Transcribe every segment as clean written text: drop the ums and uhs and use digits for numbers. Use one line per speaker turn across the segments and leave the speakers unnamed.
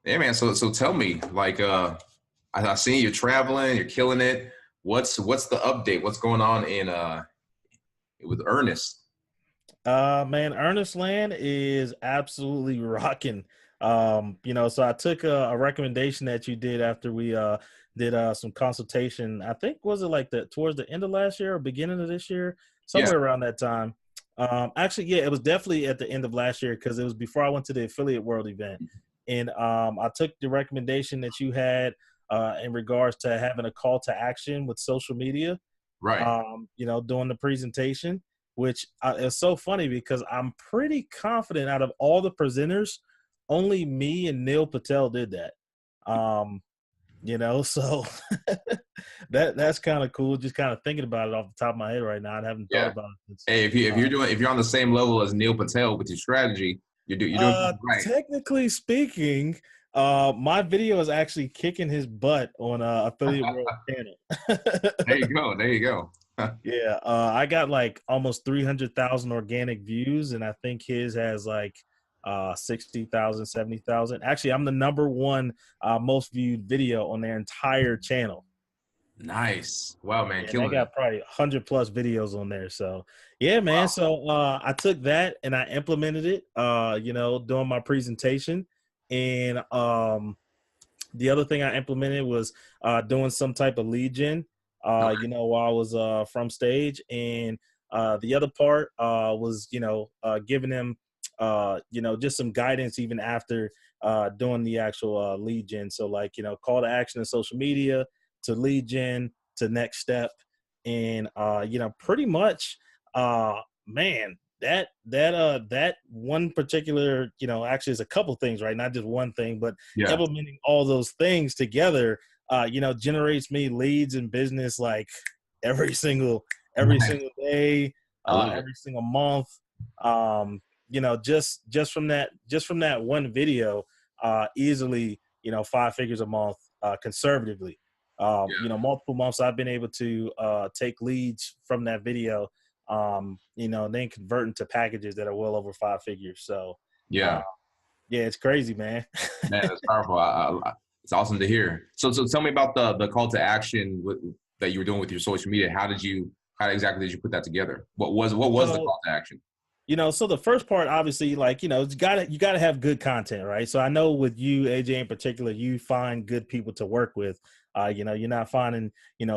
Yeah, man. So tell me, like, I seen you're traveling, you're killing it. What's the update? What's going on in with Ernest?
Man, Ernest Land is absolutely rocking. So I took a recommendation that you did after we did some consultation. I think was it like the towards the end of last year or beginning of this year,
Yeah,
somewhere around that time. Actually, yeah, it was definitely at the end of last year because it was before I went to the Affiliate World event, and I took the recommendation that you had in regards to having a call to action with social media.
right.
Doing the presentation, which is so funny because I'm pretty confident out of all the presenters, only me and Neil Patel did that. So that's kind of cool. Just kind of thinking about it off the top of my head right now. I haven't thought
Yeah.
about it since.
Hey, if
Uh,
you're on the same level as Neil Patel with your strategy, you're doing something right.
Technically speaking, my video is actually kicking his butt on Affiliate World channel.
There you go. There you go.
Yeah, I got like almost 300,000 organic views, and I think his has like 60,000, 70,000. Actually, I'm the number one most viewed video on their entire channel.
Nice. Wow, man,
Yeah, and they
killing it.
got probably 100 plus videos on there. So, yeah, man.
Wow.
So, I took that and I implemented it, doing my presentation. And the other thing I implemented was doing some type of lead gen, while I was from stage. And the other part was, giving them, just some guidance even after doing the actual lead gen. So, like, call to action in social media to lead gen to next step. And, pretty much, man, that one particular, actually is a couple things, right? Not just one thing, but
Yeah.
implementing all those things together, generates me leads in business like every single every
Nice.
single day,
I love it.
every single month. Just from that one video, easily, 5 figures a month, conservatively.
Yeah.
Multiple months I've been able to take leads from that video, then convert into packages that are well over 5 figures. So, uh,
Yeah.
yeah, it's crazy, man.
Man, that's powerful. It's awesome to hear. So tell me about the call to action that you were doing with your social media. How exactly did you put that together? What was the
So,
call to action?
so the first part, obviously, like, you gotta have good content, right? So I know with you, AJ, in particular, you find good people to work with. You're not finding,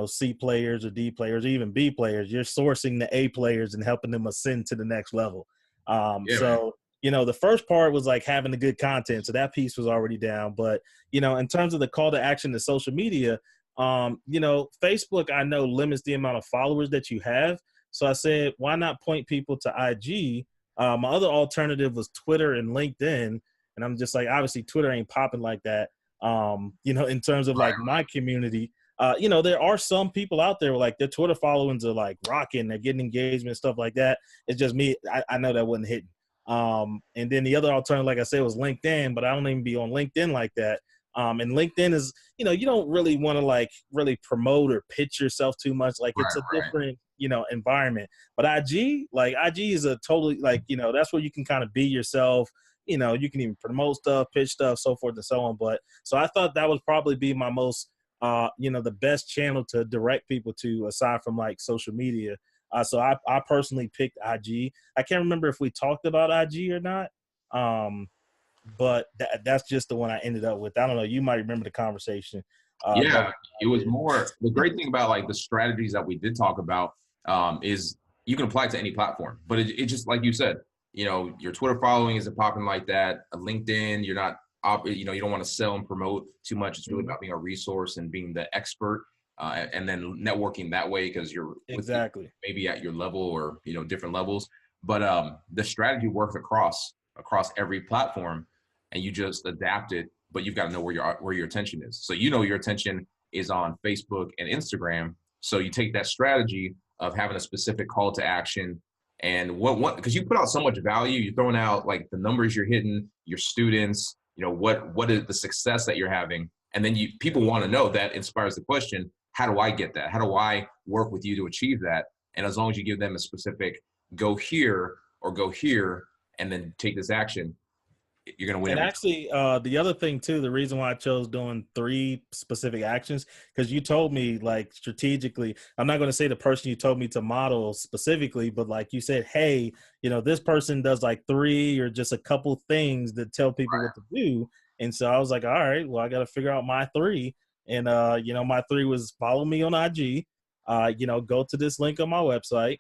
C players or D players or even B players. You're sourcing the A players and helping them ascend to the next level.
Yeah, man.
The first part was like having the good content. So that piece was already down. But, in terms of the call to action to social media, Facebook, I know, limits the amount of followers that you have. So I said, why not point people to IG? My other alternative was Twitter and LinkedIn. And I'm just like, obviously, Twitter ain't popping like that. In terms of
Right.
like my community, there are some people out there where, like, their Twitter followings are like rocking, they're getting engagement, stuff like that. It's just me. I know that wasn't hitting. And then the other alternative, like I said, was LinkedIn, but I don't even be on LinkedIn like that. And LinkedIn is, you don't really want to like really promote or pitch yourself too much. Like,
Right.
it's a
Right.
different, environment. But IG is a totally, like, that's where you can kind of be yourself. You can even promote stuff, pitch stuff, so forth and so on. But so I thought that would probably be my most, the best channel to direct people to, aside from like social media. So I personally picked IG. I can't remember if we talked about IG or not. But that's just the one I ended up with. I don't know. You might remember the conversation.
Yeah,
But
it
I
was
did.
more the great thing about like the strategies that we did talk about is you can apply it to any platform, but it just like you said, your Twitter following isn't popping like that. LinkedIn, you're not, you don't want to sell and promote too much. It's really
Mhm.
about being a resource and being the expert, and then networking that way because you're with people
Exactly.
maybe at your level or different levels. But the strategy works across every platform, and you just adapt it, but you've got to know where your attention is. So your attention is on Facebook and Instagram. So you take that strategy of having a specific call to action and what because you put out so much value, you're throwing out like the numbers you're hitting, your students, what is the success that you're having, and then people want to know. That inspires the question: how do I get that? How do I work with you to achieve that? And as long as you give them a specific go here or go here, and then take this action, you're going to win
And
every
actually, the other thing too, the reason why I chose doing 3 specific actions, because you told me like strategically, I'm not going to say the person you told me to model specifically, but like you said, hey, this person does like 3 or just a couple things that tell people what to do. And so I was like, all right, well, I got to figure out my 3. And, my 3 was follow me on IG, go to this link on my website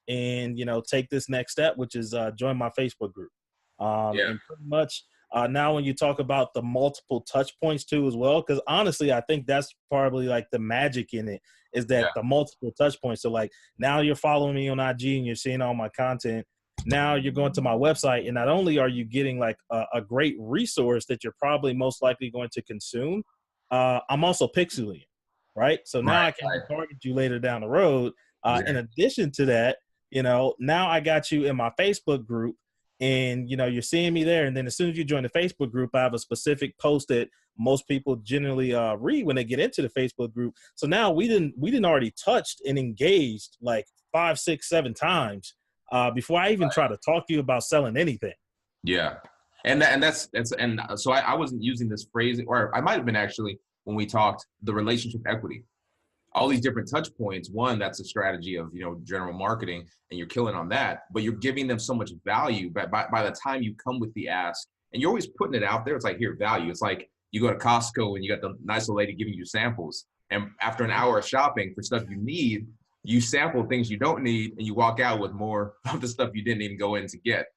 and, take this next step, which is join my Facebook group.
Yeah,
And pretty much, now, when you talk about the multiple touch points too, as well, because honestly, I think that's probably like the magic in it is that
yeah,
the multiple touch points. So, like, now you're following me on IG and you're seeing all my content. Now you're going to my website, and not only are you getting like a great resource that you're probably most likely going to consume, I'm also pixeling, right? So now
right,
I can
right,
target you later down the road. In
exactly.
addition to that, now I got you in my Facebook group and you're seeing me there, and then as soon as you join the Facebook group, I have a specific post that most people generally read when they get into the Facebook group. So now we didn't already touched and engaged like 5, 6, 7 times before I even try to talk to you about selling anything.
Yeah, and so I wasn't using this phrase, or I might have been actually when we talked the relationship equity. All these different touch points. One, that's a strategy of general marketing, and you're killing on that. But you're giving them so much value. But by the time you come with the ask, and you're always putting it out there, it's like here value. It's like you go to Costco and you got the nice old lady giving you samples, and after an hour of shopping for stuff you need, you sample things you don't need, and you walk out with more of the stuff you didn't even go in to get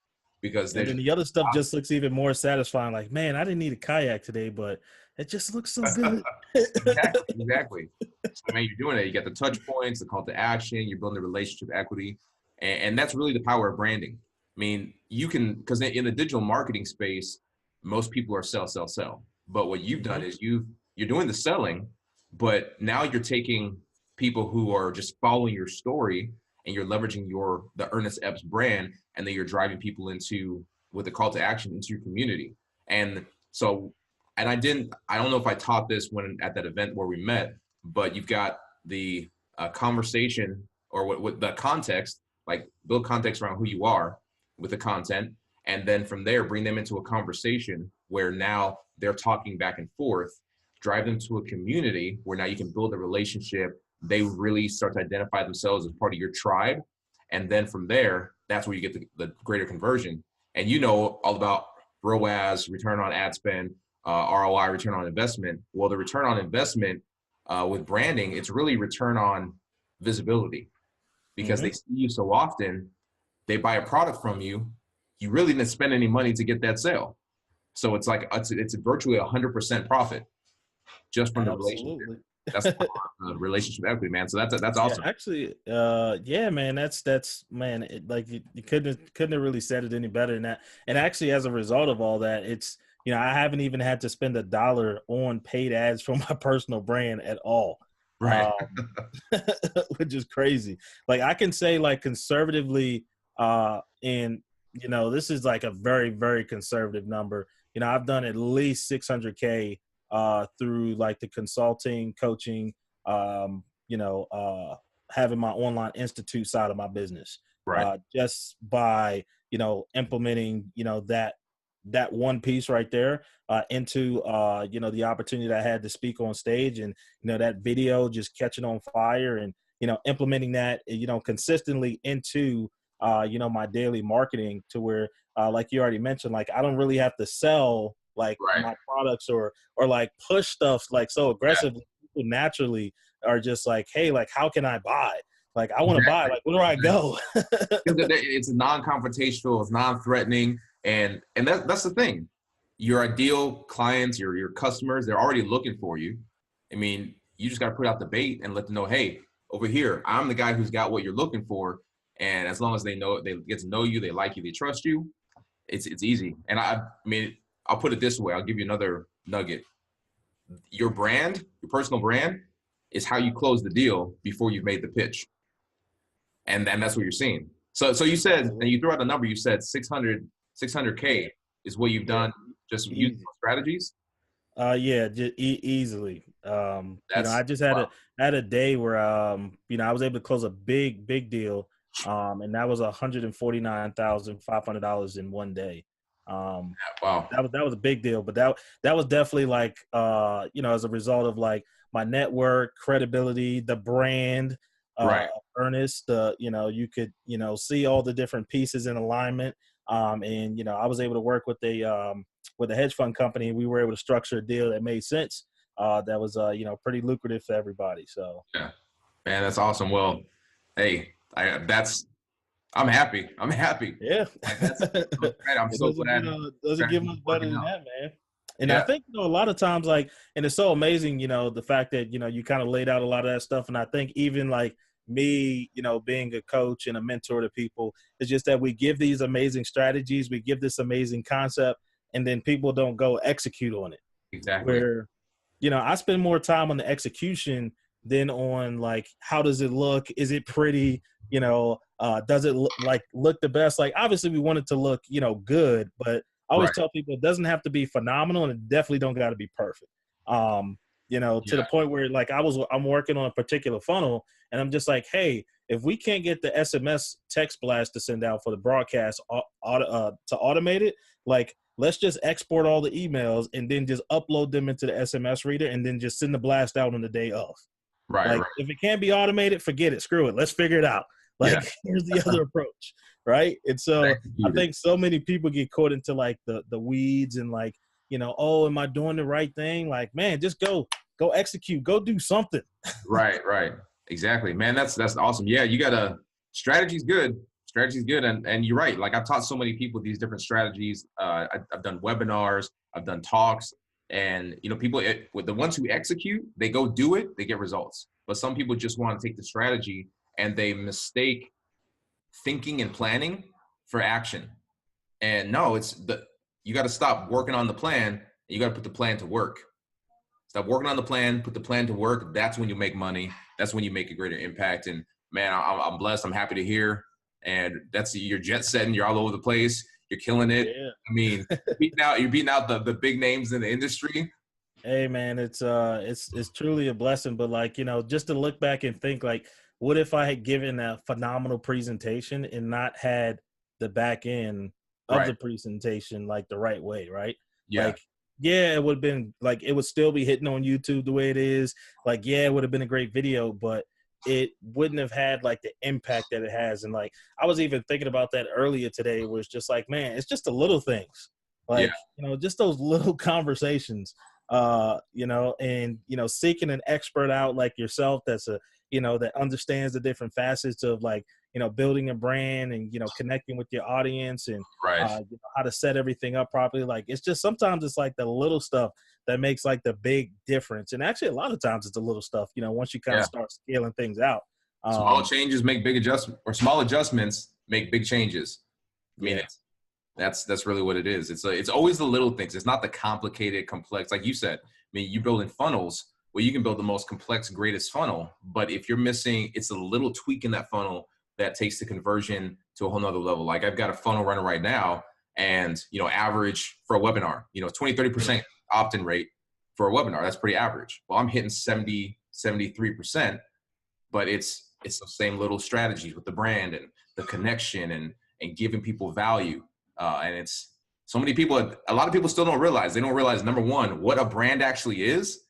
because
And
there's
then the other stuff just looks even more satisfying. Like, man, I didn't need a kayak today, but it just looks so good.
exactly, exactly. So man, you're doing it. You got the touch points, the call to action. You're building the relationship equity, and that's really the power of branding. I mean, you can because in the digital marketing space, most people are sell, sell, sell. But what you've done
Mhm.
is you're doing the selling, but now you're taking people who are just following your story and you're leveraging the Ernest Epps brand, and then you're driving people into with a call to action into your community. And so and I don't know if I taught this when at that event where we met, but you've got the conversation or what the context, like build context around who you are with the content, and then from there bring them into a conversation where now they're talking back and forth, drive them to a community where now you can build a relationship. They really start to identify themselves as part of your tribe, and then from there, that's where you get the greater conversion. And all about ROAS, return on ad spend, ROI, return on investment. Well, the return on investment with branding, it's really return on visibility because they
Mhm.
see you so often, they buy a product from you. You really didn't spend any money to get that sale. So it's like it's virtually 100% profit just from the relationship.
Absolutely.
That's the power of relationship equity, man. So that's
Yeah,
awesome.
actually, yeah, man, that's man, like you couldn't have really said it any better than that. And actually, as a result of all that, it's I haven't even had to spend $1 on paid ads for my personal brand at all,
Right.
um, which is crazy. Like I can say, like conservatively, and this is like a very very conservative number. I've done at least 600K through like the consulting, coaching. Having my online institute side of my business,
Right.
just by implementing that one piece right there into the opportunity that I had to speak on stage, and that video just catching on fire, and implementing that consistently into my daily marketing, to where like you already mentioned, like I don't really have to sell like
Right.
my products or like push stuff like so
Yeah.
aggressively. People naturally are just like, hey, like how can I buy? Like I want to buy.
Exactly.
Like where do I go?
It's non-confrontational, it's non-threatening, and that's the thing. Your ideal clients, your customers, they're already looking for you. I mean, you just got to put out the bait and let them know, hey, over here, I'm the guy who's got what you're looking for. And as long as they get to know you, they like you, they trust you, it's easy. And I mean, I'll put it this way. I'll give you another nugget. Your brand, your personal brand, is how you close the deal before you've made the pitch, and that's what you're seeing. So you said, and
Absolutely.
you threw out a number. You said 600K
Yeah.
is what you've
Yeah.
done just using
Easy.
those strategies.
Yeah, just easily. I
That's
just
wow.
had a day where I was able to close a big deal, and that was $149,500 in one day.
Wow.
That was a big deal, but that was definitely like, as a result of like my network, credibility, the brand,
Right.
Ernest, you could, see all the different pieces in alignment. And, I was able to work with a hedge fund company. We were able to structure a deal that made sense. That was, pretty lucrative for everybody. So,
Yeah. Man, that's awesome. Well, hey, I'm happy. I'm happy.
yeah,
Like I'm
it
so glad
doesn't get
strategy's
much better
working
than
out.
that, man. And I
Yeah,
think a lot of times, like, and it's so amazing, the fact that you kind of laid out a lot of that stuff. And I think even like me, being a coach and a mentor to people, it's just that we give these amazing strategies, we give this amazing concept, and then people don't go execute on it.
exactly.
Where I spend more time on the execution than on like how does it look? Is it pretty? Does it look the best? Like obviously we want it to look good, but I always
Right.
tell people it doesn't have to be phenomenal and it definitely don't got to be perfect. To the
Yeah.
point where like I'm working on a particular funnel and I'm just like, hey, if we can't get the SMS text blast to send out for the broadcast to automate it, like let's just export all the emails and then just upload them into the SMS reader and then just send the blast out on the day of.
Right.
Like
Right.
if it can't be automated, forget it. Screw it. Let's figure it out.
Yeah.
Like here's the other approach. Right. And so I
Executed.
think so many people get caught into like the weeds and like, oh, am I doing the right thing? Like, man, just go execute, go do something.
Right. Right. Exactly. Man, that's awesome. Yeah, you gotta strategy's good. Strategy's good. And you're right. Like I've taught so many people these different strategies. I've done webinars, I've done talks, and people with the ones who execute, they go do it, they get results. But some people just want to take the strategy and they mistake thinking and planning for action. And no, you got to stop working on the plan and you got to put the plan to work. Stop working on the plan, put the plan to work. That's when you make money. That's when you make a greater impact. And man, I'm blessed. I'm happy to hear. And you're jet setting. You're all over the place. You're killing it.
Yeah.
I mean, you're beating out the big names in the industry.
Hey man, it's truly a blessing. But like, just to look back and think like, what if I had given a phenomenal presentation and not had the back end of
Right.
the presentation like the right way, right?
Yeah.
Like, yeah, it would have been like it would still be hitting on YouTube the way it is. Like, yeah, it would have been a great video, but it wouldn't have had like the impact that it has. And like I was even thinking about that earlier today, where it's just like, man, it's just the little things.
Yeah.
Like, just those little conversations and seeking an expert out like yourself that's that understands the different facets of like building a brand and connecting with your audience and
Right.
how to set everything up properly. Like it's just sometimes it's like the little stuff that makes like the big difference, and actually a lot of times it's the little stuff once you kind of
Yeah.
start scaling things out.
Small changes make big adjustments, or small adjustments make big changes. I mean,
Yeah.
that's really what it is. It's always the little things. It's not the complicated, complex. Like you said, I mean, you building funnels. Well, you can build the most complex, greatest funnel, but if you're missing, it's a little tweak in that funnel that takes the conversion to a whole nother level. Like I've got a funnel running right now, and average for a webinar, 20-30% opt-in rate for a webinar. That's pretty average. Well, I'm hitting 70-73%, but it's the same little strategies with the brand and the connection and giving people value. And it's so many people, a lot of people still don't realize. They don't realize, number one, what a brand actually is.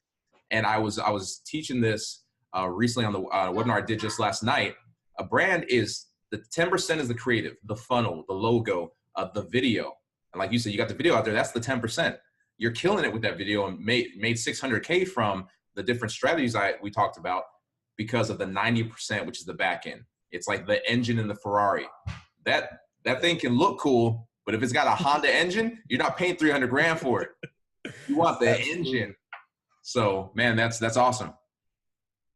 And I was teaching this recently on the webinar I did just last night. A brand is the 10% is the creative, the funnel, the logo, the video. And like you said, you got the video out there. That's the 10%. You're killing it with that video and made 600K from the different strategies we talked about because of the 90%, which is the back end. It's like the engine in the Ferrari. That thing can look cool, but if it's got a Honda engine, you're not paying 300 grand for it. You want the engine. So, man, that's awesome.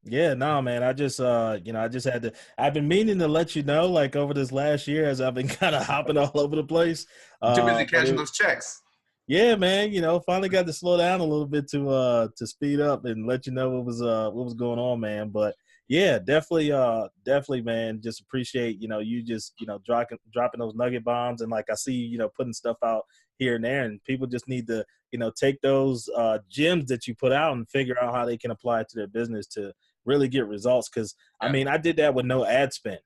Yeah, no, man. I just I just had to I've been meaning to let you know like over this last year as I've been kind of hopping all over the place.
You're too busy
But
cashing those checks.
yeah, man, finally got to slow down a little bit to speed up and let you know what was going on, man. But yeah, definitely, man. Just appreciate you just dropping those nugget bombs, and like I see putting stuff out here and there, and people just need to take those gems that you put out and figure out how they can apply it to their business to really get results. Because I
Yeah.
mean, I did that with no ad spend.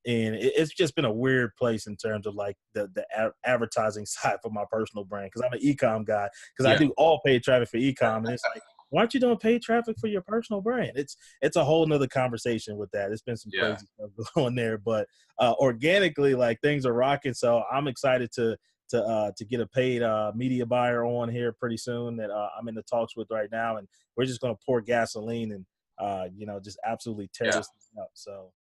and it's just been a weird place in terms of like the advertising side for my personal brand, because I'm an e-com guy, because I
Yeah.
do all paid traffic for e-com, and it's like, why aren't you doing paid traffic for your personal brand? It's a whole nother conversation with that. It's been some
Yeah.
crazy stuff going there, but organically, like, things are rocking. So I'm excited to get a paid media buyer on here pretty soon that I'm in the talks with right now, and we're just going to pour gasoline and just absolutely tear
Yeah.
this thing up. So